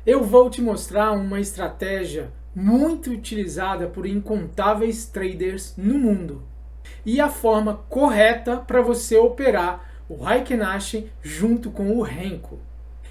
Eu vou te mostrar uma estratégia muito utilizada por incontáveis traders no mundo e a forma correta para você operar o Heiken Ashi junto com o Renko.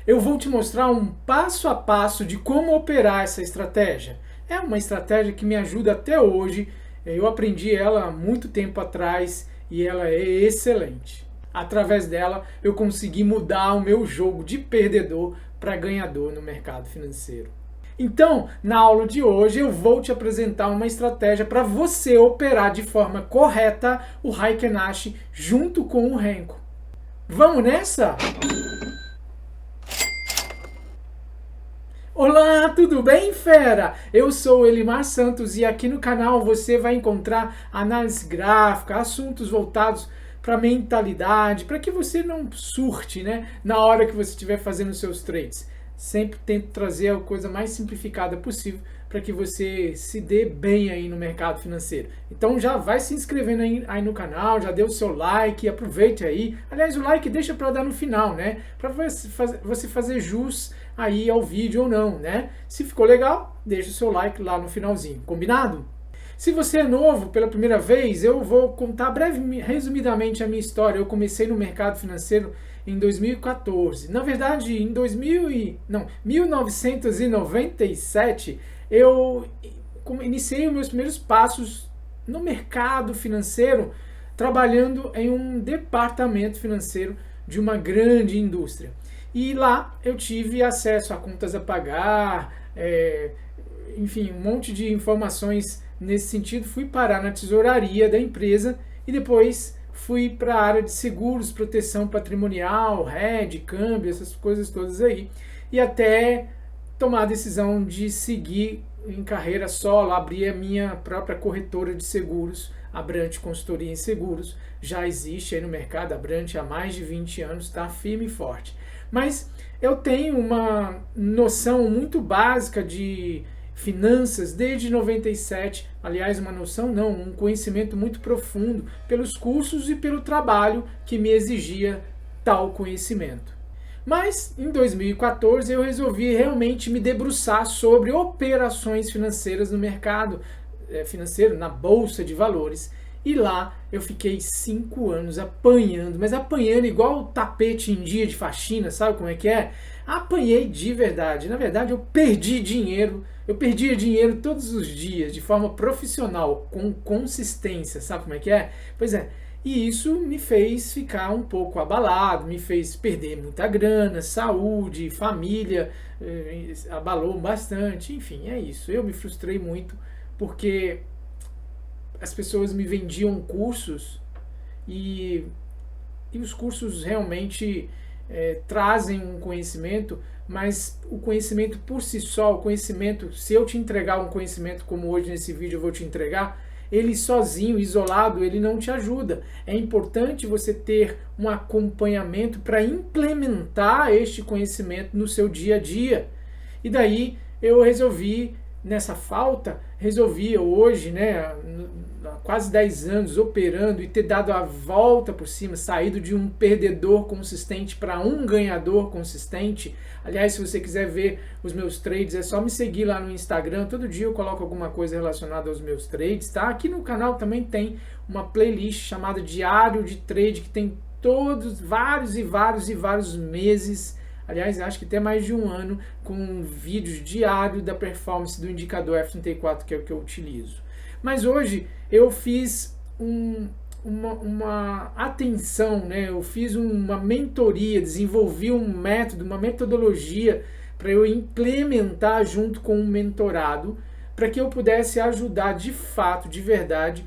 Eu vou te mostrar um passo a passo de como operar essa estratégia. É uma estratégia que me ajuda até hoje, eu aprendi ela há muito tempo atrás e ela é excelente. Através dela eu consegui mudar o meu jogo de perdedor para ganhador no mercado financeiro. Então, na aula de hoje eu vou te apresentar uma estratégia para você operar de forma correta o Heiken Ashi junto com o Renko. Vamos nessa? Olá, tudo bem, fera? Eu sou o Elimar Santos e aqui no canal você vai encontrar análise gráfica, assuntos voltados para mentalidade, para que você não surte, né, na hora que você estiver fazendo seus trades. Sempre tento trazer a coisa mais simplificada possível para que você se dê bem aí no mercado financeiro. Então já vai se inscrevendo aí no canal, já dê o seu like, aproveite aí. Aliás, o like deixa para dar no final, né? Para você fazer jus aí ao vídeo ou não, né? Se ficou legal, deixa o seu like lá no finalzinho, combinado? Se você é novo pela primeira vez, eu vou contar resumidamente a minha história. Eu comecei no mercado financeiro em 2014. Na verdade, em 1997, eu iniciei os meus primeiros passos no mercado financeiro, trabalhando em um departamento financeiro de uma grande indústria. E lá eu tive acesso a contas a pagar, enfim, um monte de informações nesse sentido. Fui parar na tesouraria da empresa e depois fui para a área de seguros, proteção patrimonial, hedge, câmbio, essas coisas todas aí. E até tomar a decisão de seguir em carreira solo, abrir a minha própria corretora de seguros, a Brant Consultoria em Seguros. Já existe aí no mercado, a Brant há mais de 20 anos, está firme e forte. Mas eu tenho uma noção muito básica de finanças desde 97, aliás, uma noção não, um conhecimento muito profundo pelos cursos e pelo trabalho que me exigia tal conhecimento. Mas em 2014 eu resolvi realmente me debruçar sobre operações financeiras no mercado financeiro, na bolsa de valores. E lá eu fiquei 5 anos apanhando, mas apanhando igual tapete em dia de faxina, sabe como é que é? Apanhei de verdade. Na verdade, eu perdi dinheiro. Eu perdia dinheiro todos os dias, de forma profissional, com consistência, sabe como é que é? Pois é, e isso me fez ficar um pouco abalado, me fez perder muita grana, saúde, família, abalou bastante, enfim, é isso. Eu me frustrei muito porque as pessoas me vendiam cursos e os cursos realmente trazem um conhecimento, mas o conhecimento por si só, o conhecimento, se eu te entregar um conhecimento como hoje nesse vídeo eu vou te entregar, ele sozinho, isolado, ele não te ajuda. É importante você ter um acompanhamento para implementar este conhecimento no seu dia a dia. E daí eu resolvi, nessa falta, hoje, né, há quase 10 anos operando e ter dado a volta por cima, saído de um perdedor consistente para um ganhador consistente. Aliás, se você quiser ver os meus trades, é só me seguir lá no Instagram. Todo dia eu coloco alguma coisa relacionada aos meus trades, tá? Aqui no canal também tem uma playlist chamada Diário de Trade, que tem todos, vários meses, aliás, acho que até mais de um ano, com vídeos diários da performance do indicador F34, que é o que eu utilizo. Mas hoje eu fiz uma atenção, né? Eu fiz uma mentoria, desenvolvi um método, uma metodologia para eu implementar junto com um mentorado, para que eu pudesse ajudar de fato, de verdade,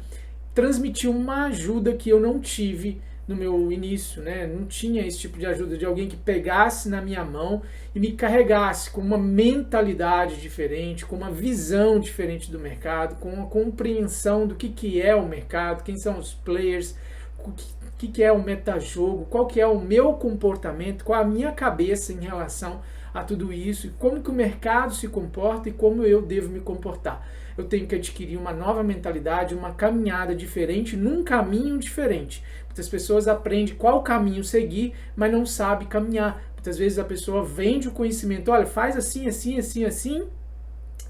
transmitir uma ajuda que eu não tive no meu início, né? Não tinha esse tipo de ajuda de alguém que pegasse na minha mão e me carregasse com uma mentalidade diferente, com uma visão diferente do mercado, com uma compreensão do que é o mercado, quem são os players, o que é o metajogo, qual que é o meu comportamento, qual a minha cabeça em relação a tudo isso, e como que o mercado se comporta e como eu devo me comportar. Eu tenho que adquirir uma nova mentalidade, uma caminhada diferente, num caminho diferente. Muitas pessoas aprendem qual caminho seguir, mas não sabem caminhar Muitas vezes a pessoa vende o conhecimento, olha, faz assim, assim, assim, assim,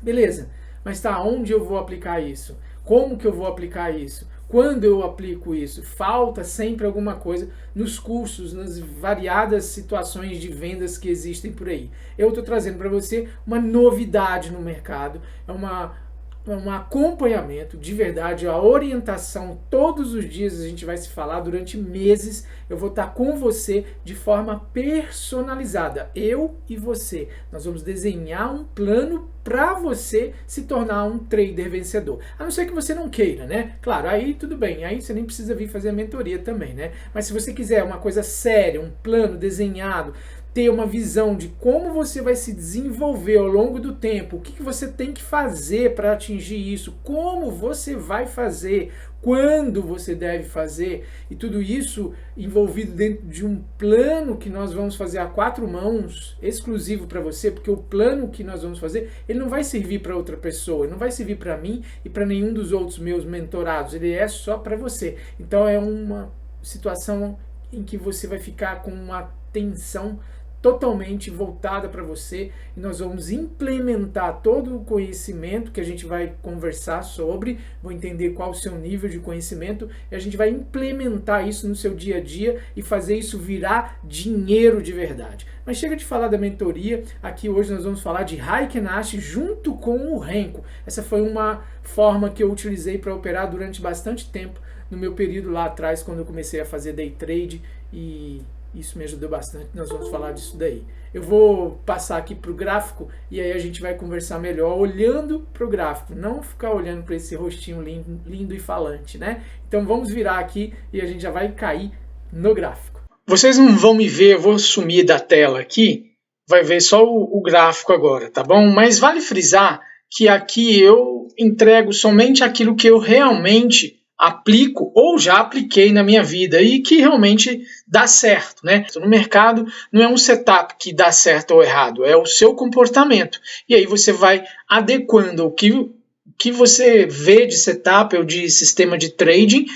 beleza, mas tá, onde eu vou aplicar isso? Como que eu vou aplicar isso? Quando eu aplico isso? Falta sempre alguma coisa nos cursos, nas variadas situações de vendas que existem por aí. Eu estou trazendo para você uma novidade no mercado, é um acompanhamento de verdade, a orientação. Todos os dias a gente vai se falar durante meses. Eu vou estar com você de forma personalizada, eu e você. Nós vamos desenhar um plano para você se tornar um trader vencedor. A não ser que você não queira, né? Claro, aí tudo bem, aí você nem precisa vir fazer a mentoria também, né? Mas se você quiser uma coisa séria, um plano desenhado, ter uma visão de como você vai se desenvolver ao longo do tempo, o que você tem que fazer para atingir isso, como você vai fazer, quando você deve fazer, e tudo isso envolvido dentro de um plano que nós vamos fazer a 4 mãos, exclusivo para você, porque o plano que nós vamos fazer, ele não vai servir para outra pessoa, ele não vai servir para mim e para nenhum dos outros meus mentorados, ele é só para você. Então é uma situação em que você vai ficar com uma atenção totalmente voltada para você, e nós vamos implementar todo o conhecimento que a gente vai conversar sobre, vou entender qual o seu nível de conhecimento, e a gente vai implementar isso no seu dia a dia e fazer isso virar dinheiro de verdade. Mas chega de falar da mentoria, aqui hoje nós vamos falar de Heiken-Ash junto com o Renko. Essa foi uma forma que eu utilizei para operar durante bastante tempo, no meu período lá atrás, quando eu comecei a fazer day trade, e isso me ajudou bastante, nós vamos falar disso daí. Eu vou passar aqui para o gráfico e aí a gente vai conversar melhor olhando para o gráfico, não ficar olhando para esse rostinho lindo, lindo e falante, né? Então vamos virar aqui e a gente já vai cair no gráfico. Vocês não vão me ver, eu vou sumir da tela aqui, vai ver só o gráfico agora, tá bom? Mas vale frisar que aqui eu entrego somente aquilo que eu realmente aplico ou já apliquei na minha vida e que realmente dá certo, né? No mercado não é um setup que dá certo ou errado, é o seu comportamento. E aí você vai adequando o que você vê de setup ou de sistema de trading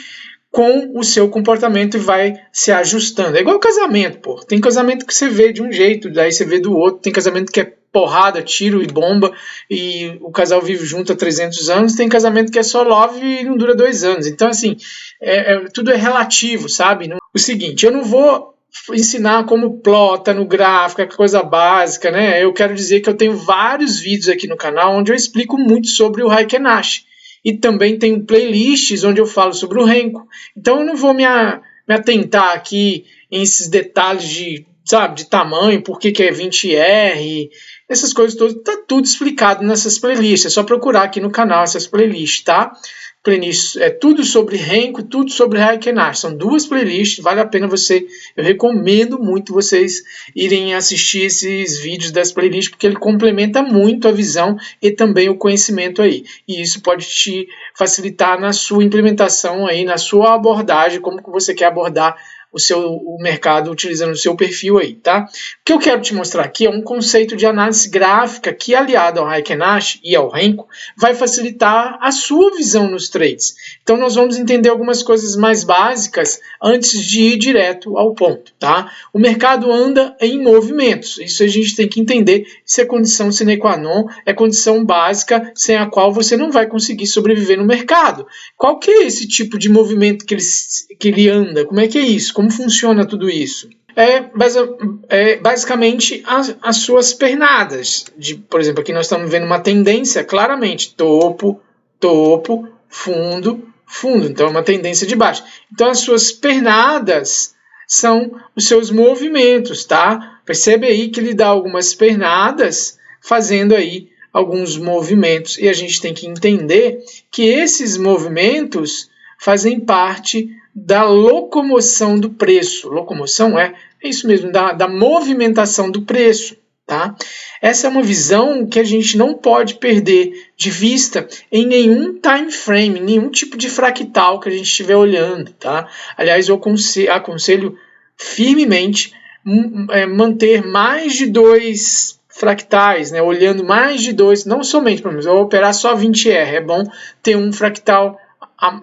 com o seu comportamento e vai se ajustando. É igual casamento, pô. Tem casamento que você vê de um jeito, daí você vê do outro. Tem casamento que é porrada, tiro e bomba, e o casal vive junto há 300 anos. Tem casamento que é só love e não dura 2 anos. Então, assim, tudo é relativo, sabe? O seguinte, eu não vou ensinar como plota no gráfico, é coisa básica, né? Eu quero dizer que eu tenho vários vídeos aqui no canal onde eu explico muito sobre o Heiken-Ash. E também tenho playlists onde eu falo sobre o Renko. Então eu não vou me atentar aqui em esses detalhes de tamanho, por que é 20R, essas coisas todas, tá tudo explicado nessas playlists. É só procurar aqui no canal essas playlists, tá? Playlist é tudo sobre Renko, tudo sobre Heiken-Ash. São 2 playlists, vale a pena eu recomendo muito vocês irem assistir esses vídeos das playlists, porque ele complementa muito a visão e também o conhecimento aí. E isso pode te facilitar na sua implementação aí, na sua abordagem, como que você quer abordar o mercado utilizando o seu perfil aí, tá? O que eu quero te mostrar aqui é um conceito de análise gráfica que, aliado ao Heiken-Ash e ao Renko, vai facilitar a sua visão nos trades. Então, nós vamos entender algumas coisas mais básicas antes de ir direto ao ponto, tá? O mercado anda em movimentos, isso a gente tem que entender, isso é condição sine qua non, é condição básica sem a qual você não vai conseguir sobreviver no mercado. Qual que é esse tipo de movimento que ele anda? Como é que é isso? Como funciona tudo isso? Basicamente as suas pernadas. Por exemplo, aqui nós estamos vendo uma tendência claramente, topo, topo, fundo, fundo. Então é uma tendência de baixa. Então as suas pernadas são os seus movimentos, tá? Percebe aí que ele dá algumas pernadas fazendo aí alguns movimentos. E a gente tem que entender que esses movimentos fazem parte da locomoção do preço. Locomoção é isso mesmo, da movimentação do preço. Tá? Essa é uma visão que a gente não pode perder de vista em nenhum time frame, nenhum tipo de fractal que a gente estiver olhando. Tá? Aliás, eu aconselho firmemente manter mais de 2 fractais, né? Olhando mais de 2, não somente, por exemplo, eu vou operar só 20R, é bom ter um fractal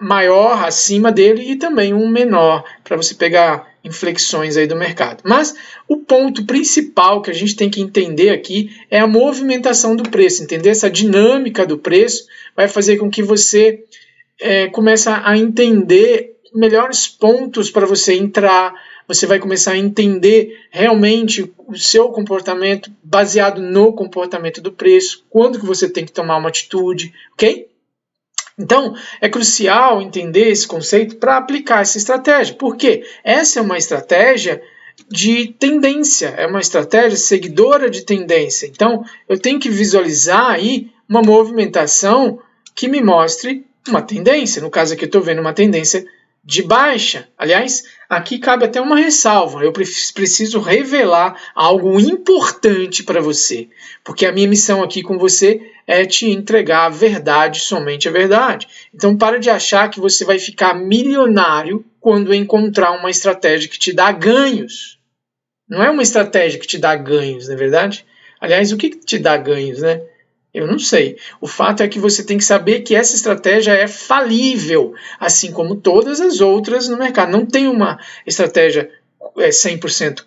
maior acima dele e também um menor, para você pegar inflexões aí do mercado. Mas o ponto principal que a gente tem que entender aqui é a movimentação do preço. Entender essa dinâmica do preço vai fazer com que você comece a entender melhores pontos para você entrar. Você vai começar a entender realmente o seu comportamento baseado no comportamento do preço, quando que você tem que tomar uma atitude, ok? Então, é crucial entender esse conceito para aplicar essa estratégia. Por quê? Essa é uma estratégia de tendência, é uma estratégia seguidora de tendência. Então, eu tenho que visualizar aí uma movimentação que me mostre uma tendência. No caso aqui, eu estou vendo uma tendência de baixa. Aliás, aqui cabe até uma ressalva. Eu preciso revelar algo importante para você, porque a minha missão aqui com você é te entregar a verdade, somente a verdade. Então, para de achar que você vai ficar milionário quando encontrar uma estratégia que te dá ganhos. Não é uma estratégia que te dá ganhos, não é verdade? Aliás, o que te dá ganhos, né? Eu não sei. O fato é que você tem que saber que essa estratégia é falível, assim como todas as outras no mercado. Não tem uma estratégia 100%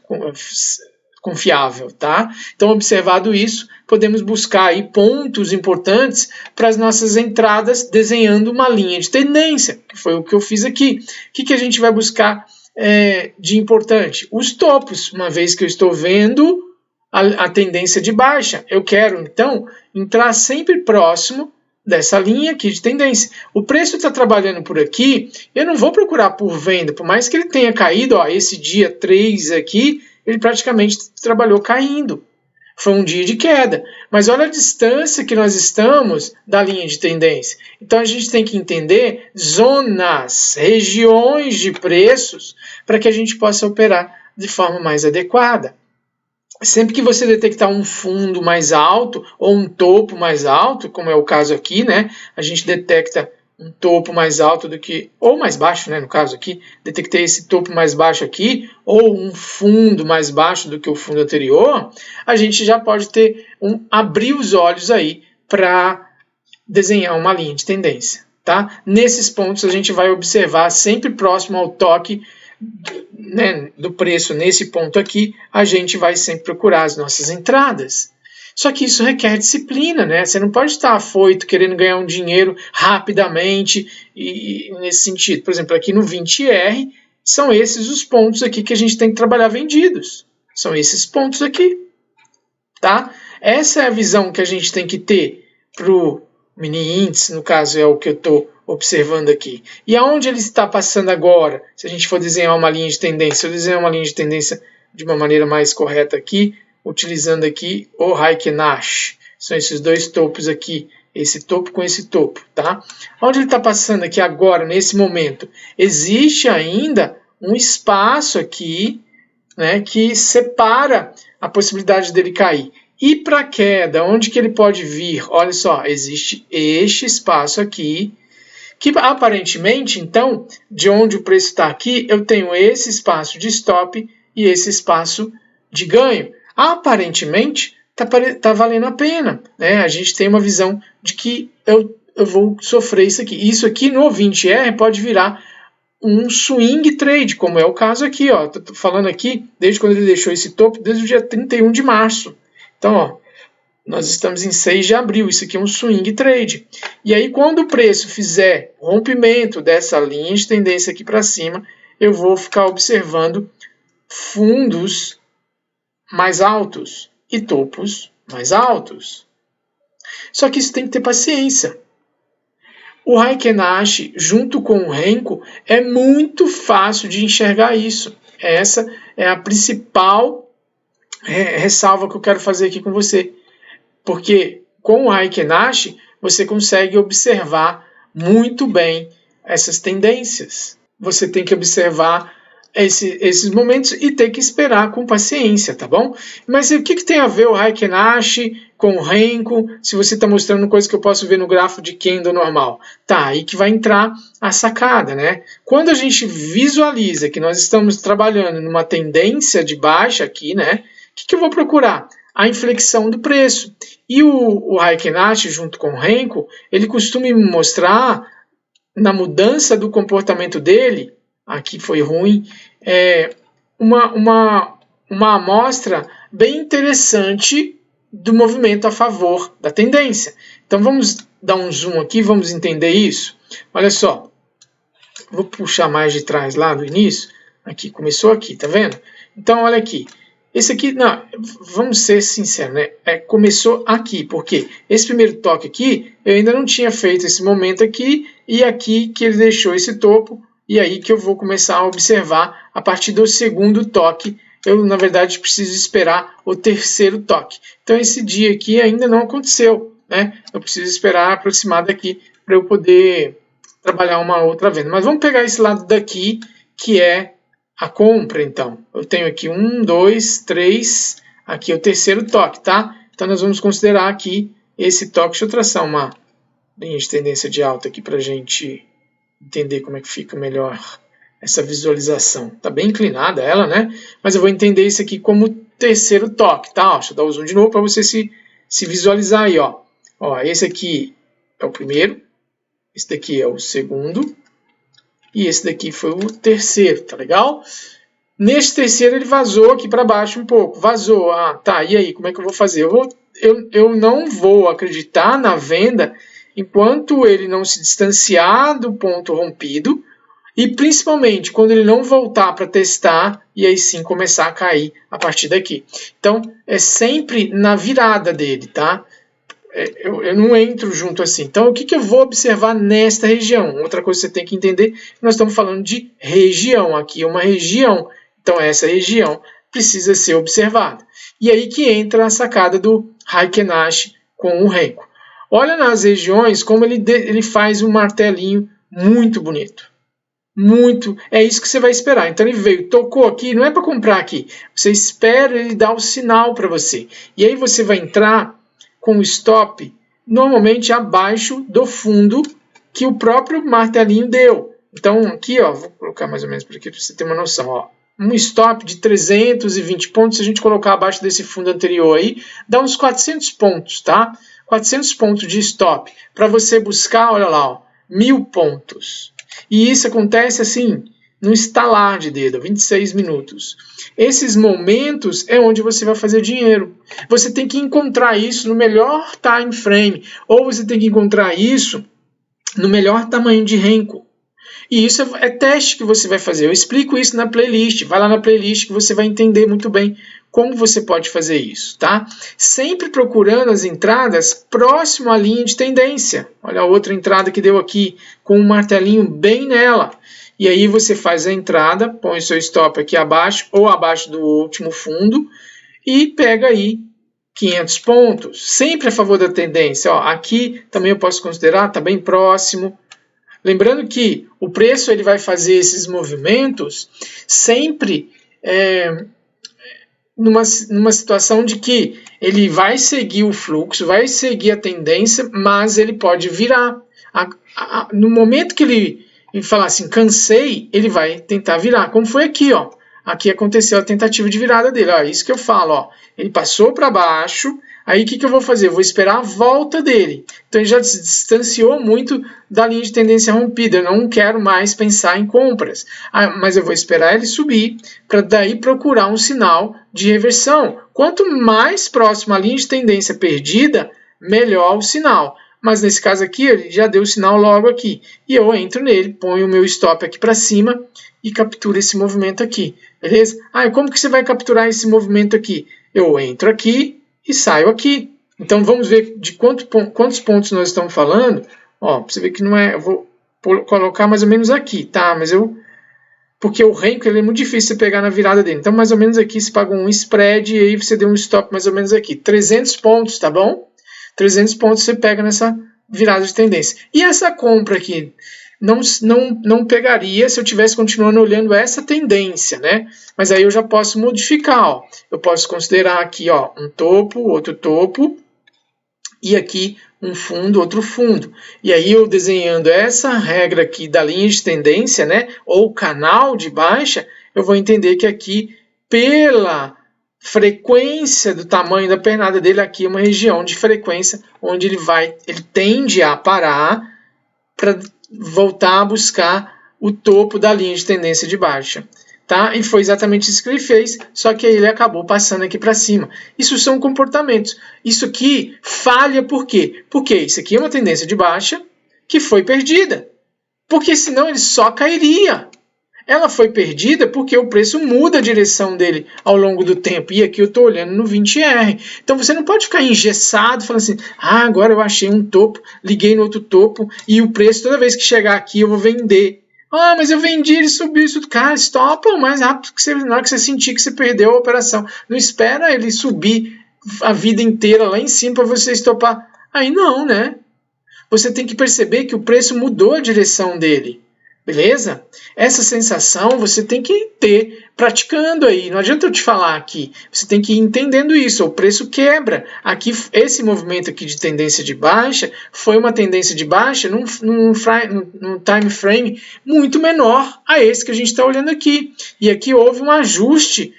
confiável, tá? Então, observado isso, podemos buscar aí pontos importantes para as nossas entradas, desenhando uma linha de tendência, que foi o que eu fiz aqui. O que a gente vai buscar de importante? Os topos, uma vez que eu estou vendo a tendência de baixa. Eu quero, então, entrar sempre próximo dessa linha aqui de tendência. O preço está trabalhando por aqui, eu não vou procurar por venda, por mais que ele tenha caído, ó, esse dia 3 aqui, ele praticamente trabalhou caindo. Foi um dia de queda. Mas olha a distância que nós estamos da linha de tendência. Então a gente tem que entender zonas, regiões de preços, para que a gente possa operar de forma mais adequada. Sempre que você detectar um fundo mais alto ou um topo mais alto, como é o caso aqui, né? A gente detecta um topo mais alto do que, ou mais baixo, né? No caso aqui, detectei esse topo mais baixo aqui, ou um fundo mais baixo do que o fundo anterior, a gente já pode ter abrir os olhos aí para desenhar uma linha de tendência, tá? Nesses pontos a gente vai observar sempre próximo ao toque, né, do preço nesse ponto aqui, a gente vai sempre procurar as nossas entradas. Só que isso requer disciplina, né? Você não pode estar afoito, querendo ganhar um dinheiro rapidamente e nesse sentido. Por exemplo, aqui no 20R, são esses os pontos aqui que a gente tem que trabalhar vendidos. São esses pontos aqui, tá? Essa é a visão que a gente tem que ter para o mini índice, no caso é o que eu estou observando aqui. E aonde ele está passando agora? Se a gente for desenhar uma linha de tendência, eu desenhar uma linha de tendência de uma maneira mais correta aqui, utilizando aqui o Heikin Nash. São esses dois topos aqui, esse topo com esse topo, tá? Onde ele está passando aqui agora, nesse momento? Existe ainda um espaço aqui, né, que separa a possibilidade dele cair. E para a queda, onde que ele pode vir? Olha só, existe este espaço aqui, que aparentemente, então, de onde o preço está aqui, eu tenho esse espaço de stop e esse espaço de ganho. Aparentemente, está valendo a pena, né? A gente tem uma visão de que eu vou sofrer isso aqui. Isso aqui no 20R pode virar um swing trade, como é o caso aqui. Estou falando aqui, desde quando ele deixou esse topo, desde o dia 31 de março. Então, ó, nós estamos em 6 de abril, isso aqui é um swing trade. E aí, quando o preço fizer rompimento dessa linha de tendência aqui para cima, eu vou ficar observando fundos mais altos e topos mais altos. Só que isso tem que ter paciência. O Heikin Nash, junto com o Renko, é muito fácil de enxergar isso. Essa é a principal ressalva que eu quero fazer aqui com você. Porque com o Heikin Nash você consegue observar muito bem essas tendências. Você tem que observar esses momentos e ter que esperar com paciência, tá bom? Mas o que tem a ver o Heikin Nash com o Renko, se você está mostrando coisa que eu posso ver no gráfico de candle normal? Tá, aí que vai entrar a sacada, né? Quando a gente visualiza que nós estamos trabalhando numa tendência de baixa aqui, né? O que eu vou procurar? A inflexão do preço. E o Heikin Nash, junto com o Renko, ele costuma me mostrar, na mudança do comportamento dele, aqui foi ruim, uma amostra bem interessante do movimento a favor da tendência. Então vamos dar um zoom aqui, vamos entender isso. Olha só, vou puxar mais de trás lá do início. Aqui, começou aqui, tá vendo? Então olha aqui, esse aqui, não, vamos ser sinceros, né? Começou aqui, porque esse primeiro toque aqui, eu ainda não tinha feito esse momento aqui, e aqui que ele deixou esse topo, e aí que eu vou começar a observar a partir do segundo toque. Eu, na verdade, preciso esperar o terceiro toque. Então, esse dia aqui ainda não aconteceu, né? Eu preciso esperar aproximar daqui para eu poder trabalhar uma outra venda. Mas vamos pegar esse lado daqui, que é a compra, então. Eu tenho aqui 1, 2, 3, aqui é o terceiro toque, tá? Então, nós vamos considerar aqui esse toque. Deixa eu traçar uma linha de tendência de alta aqui para a gente entender como é que fica melhor essa visualização. Tá bem inclinada ela, né? Mas eu vou entender isso aqui como terceiro toque, tá? Ó, deixa eu dar o zoom de novo para você se visualizar aí, ó. Ó, esse aqui é o primeiro, esse daqui é o segundo, e esse daqui foi o terceiro, tá legal? Neste terceiro ele vazou aqui para baixo um pouco, vazou. Ah, tá, e aí, como é que eu vou fazer? Eu não vou acreditar na venda enquanto ele não se distanciar do ponto rompido, e principalmente quando ele não voltar para testar e aí sim começar a cair a partir daqui. Então é sempre na virada dele, tá? Eu não entro junto assim. Então o que eu vou observar nesta região? Outra coisa que você tem que entender, nós estamos falando de região. Aqui é uma região, então essa região precisa ser observada. E aí que entra a sacada do Heikin Ashi com o Renko. Olha nas regiões como ele faz um martelinho muito bonito. Muito, é isso que você vai esperar. Então ele veio, tocou aqui, não é para comprar aqui. Você espera ele dar o sinal para você. E aí você vai entrar com o stop normalmente abaixo do fundo que o próprio martelinho deu. Então aqui, ó, vou colocar mais ou menos por aqui para você ter uma noção, ó. Um stop de 320 pontos, se a gente colocar abaixo desse fundo anterior aí, dá uns 400 pontos, tá? 400 pontos de stop para você buscar, olha lá, ó, 1000 pontos. E isso acontece assim, no estalar de dedo, 26 minutos. Esses momentos é onde você vai fazer dinheiro. Você tem que encontrar isso no melhor time frame, ou você tem que encontrar isso no melhor tamanho de Renko. E isso é teste que você vai fazer. Eu explico isso na playlist. Vai lá na playlist que você vai entender muito bem como você pode fazer isso, tá? Sempre procurando as entradas próximo à linha de tendência. Olha a outra entrada que deu aqui, com um martelinho bem nela. E aí você faz a entrada, põe o seu stop aqui abaixo, ou abaixo do último fundo, e pega aí 500 pontos. Sempre a favor da tendência. Ó, aqui também eu posso considerar, está bem próximo. Lembrando que o preço ele vai fazer esses movimentos sempre numa situação de que ele vai seguir o fluxo, vai seguir a tendência, mas ele pode virar. No momento que ele falar assim, cansei, ele vai tentar virar. Como foi aqui, ó. Aqui aconteceu a tentativa de virada dele. Ó, isso que eu falo, ó. Ele passou para baixo. Aí o que eu vou fazer? Eu vou esperar a volta dele. Então ele já se distanciou muito da linha de tendência rompida. Eu não quero mais pensar em compras. Mas eu vou esperar ele subir para daí procurar um sinal de reversão. Quanto mais próximo à linha de tendência perdida, melhor o sinal. Mas nesse caso aqui, ele já deu o sinal logo aqui. E eu entro nele, ponho o meu stop aqui para cima e capturo esse movimento aqui. Beleza? Como que você vai capturar esse movimento aqui? Eu entro aqui e saio aqui. Então vamos ver de quantos pontos nós estamos falando. Ó, pra você ver que não é. Eu vou colocar mais ou menos aqui, tá? Mas porque o Renko ele é muito difícil você pegar na virada dele. Então mais ou menos aqui você pagou um spread e aí você deu um stop mais ou menos aqui. 300 pontos, tá bom? 300 pontos você pega nessa virada de tendência. E essa compra aqui não pegaria se eu estivesse continuando olhando essa tendência, né? Mas aí eu já posso modificar, ó. Eu posso considerar aqui, ó, um topo, outro topo, e aqui um fundo, outro fundo. E aí eu desenhando essa regra aqui da linha de tendência, né? Ou canal de baixa, eu vou entender que aqui, pela frequência do tamanho da pernada dele, aqui é uma região de frequência onde ele tende a parar para voltar a buscar o topo da linha de tendência de baixa. tá? E foi exatamente isso que ele fez, só que aí ele acabou passando aqui para cima. Isso são comportamentos. Isso aqui falha por quê? Porque isso aqui é uma tendência de baixa que foi perdida. Porque senão ele só cairia. Ela foi perdida porque o preço muda a direção dele ao longo do tempo. E aqui eu estou olhando no 20R. Então você não pode ficar engessado falando assim, agora eu achei um topo, liguei no outro topo e o preço toda vez que chegar aqui eu vou vender. Mas eu vendi, ele subiu isso. Cara, stopa o mais rápido que você, na hora que você sentir que você perdeu a operação. Não espera ele subir a vida inteira lá em cima para você estopar. Aí não, né? Você tem que perceber que o preço mudou a direção dele. Beleza? Essa sensação você tem que ter praticando aí. Não adianta eu te falar aqui. Você tem que ir entendendo isso. O preço quebra. Aqui, esse movimento aqui de tendência de baixa foi uma tendência de baixa num time frame muito menor a esse que a gente está olhando aqui. E aqui houve um ajuste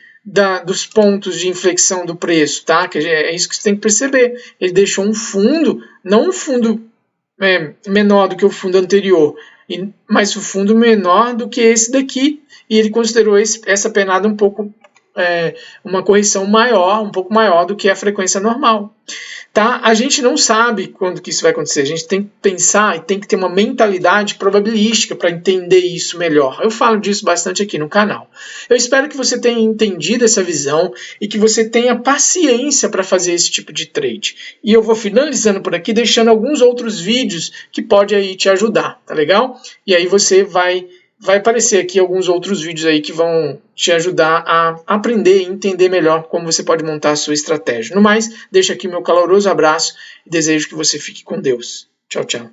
dos pontos de inflexão do preço, tá? Que é isso que você tem que perceber. Ele deixou um fundo, não um fundo menor do que o fundo anterior, mas o fundo menor do que esse daqui, e ele considerou essa penada um pouco, uma correção maior, um pouco maior do que a frequência normal. Tá? A gente não sabe quando que isso vai acontecer, a gente tem que pensar e tem que ter uma mentalidade probabilística para entender isso melhor. Eu falo disso bastante aqui no canal. Eu espero que você tenha entendido essa visão e que você tenha paciência para fazer esse tipo de trade. E eu vou finalizando por aqui, deixando alguns outros vídeos que podem aí te ajudar, tá legal? E aí você vai aparecer aqui alguns outros vídeos aí que vão te ajudar a aprender e entender melhor como você pode montar a sua estratégia. No mais, deixo aqui meu caloroso abraço e desejo que você fique com Deus. Tchau, tchau.